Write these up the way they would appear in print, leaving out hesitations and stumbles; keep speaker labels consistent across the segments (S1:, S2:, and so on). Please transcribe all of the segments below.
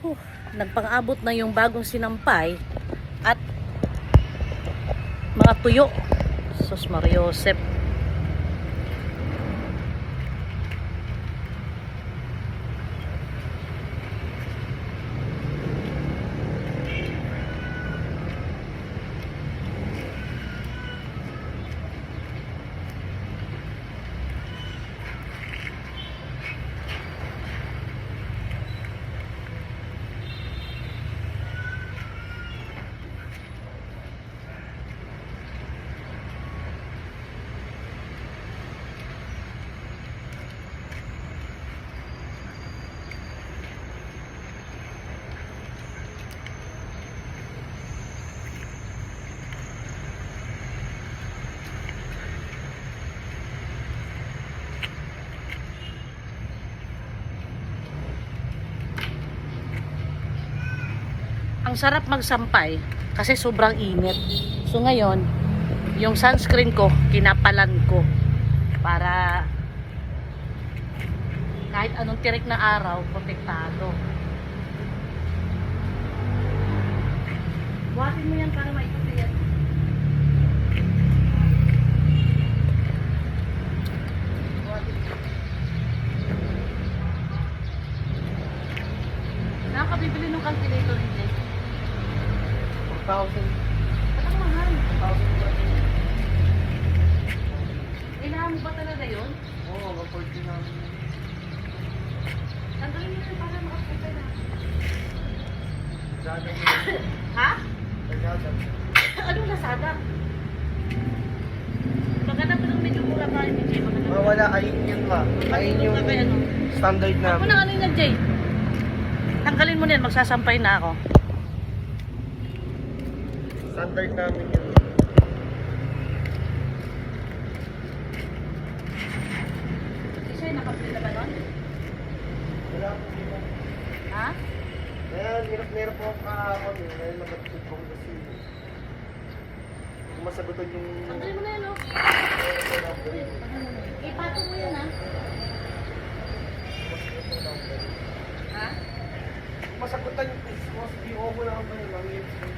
S1: Huh, nagpang-abot na yung bagong sinampay at mga tuyo. Sus Mariosep. Ang sarap magsampay kasi sobrang init. So ngayon, yung sunscreen ko, kinapalan ko para kahit anong tirik na araw, protektado. Buhatin mo yan para maikuti yan. Nakakabibili ng calculator hindi.
S2: 4,000.
S1: Ba't ang mahal?
S2: 1,000.
S1: Kailangan mo ba talaga yun?
S2: Oo, mag-afford din namin.
S1: Tanggalin mo yun para makapunta na.
S2: Lazada.
S1: Ha?
S2: Lazada.
S1: Anong Lazada? Maganda pa ng medyo mura pa ni Jay.
S2: Wala, ayun yun ma. Ayun yung standard
S1: Ako
S2: namin.
S1: na ano yun Jay? Tanggalin mo na yan, magsasampay na ako.
S2: Standard namin yun.
S1: Isa yung nakapila ba nun?
S2: Wala po dito.
S1: Ha?
S2: Kaya hirap po ako kahapon eh. Dahil nabatid ko kasi. Kung masagutan yung...
S1: Tanggalin mo na yan oh. Ipatong mo yan ha. Ha?
S2: Masagutan yung Christmas. Di-o mo lang ba yung mga lips ko.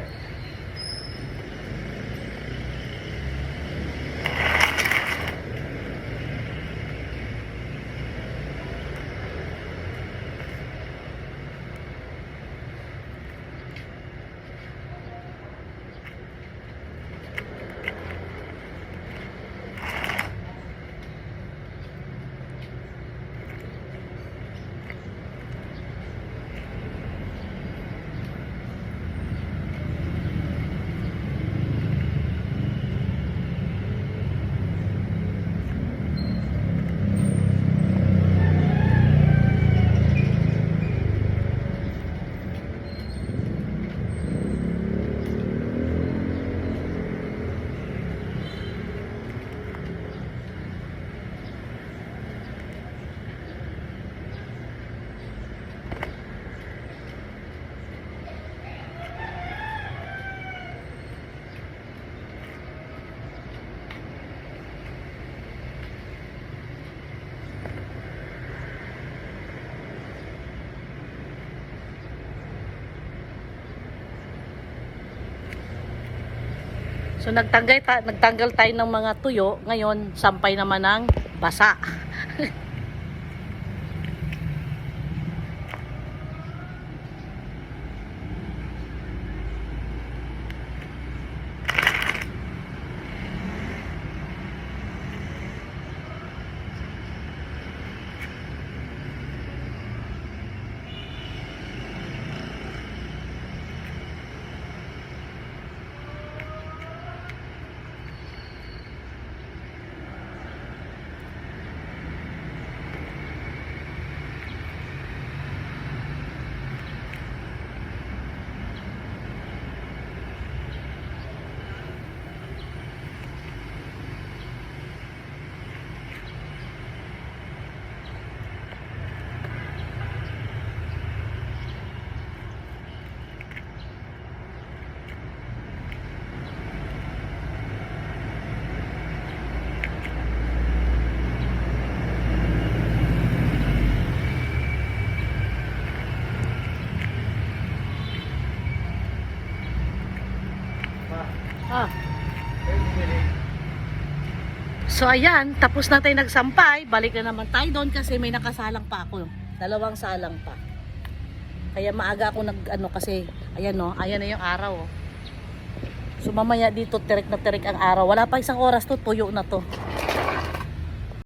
S1: So nagtanggal tayo ng mga tuyo, ngayon sampay naman ng basa. Ah. So ayan, tapos na tayo nagsampay. Balik na naman tayo doon kasi may nakasalang pa ako. 2 salang pa. Kaya maaga ako kasi ayan no, ayan na yung araw oh. So mamaya dito tirik na tirik ang araw. Wala pa 1 oras to, tuyo na to.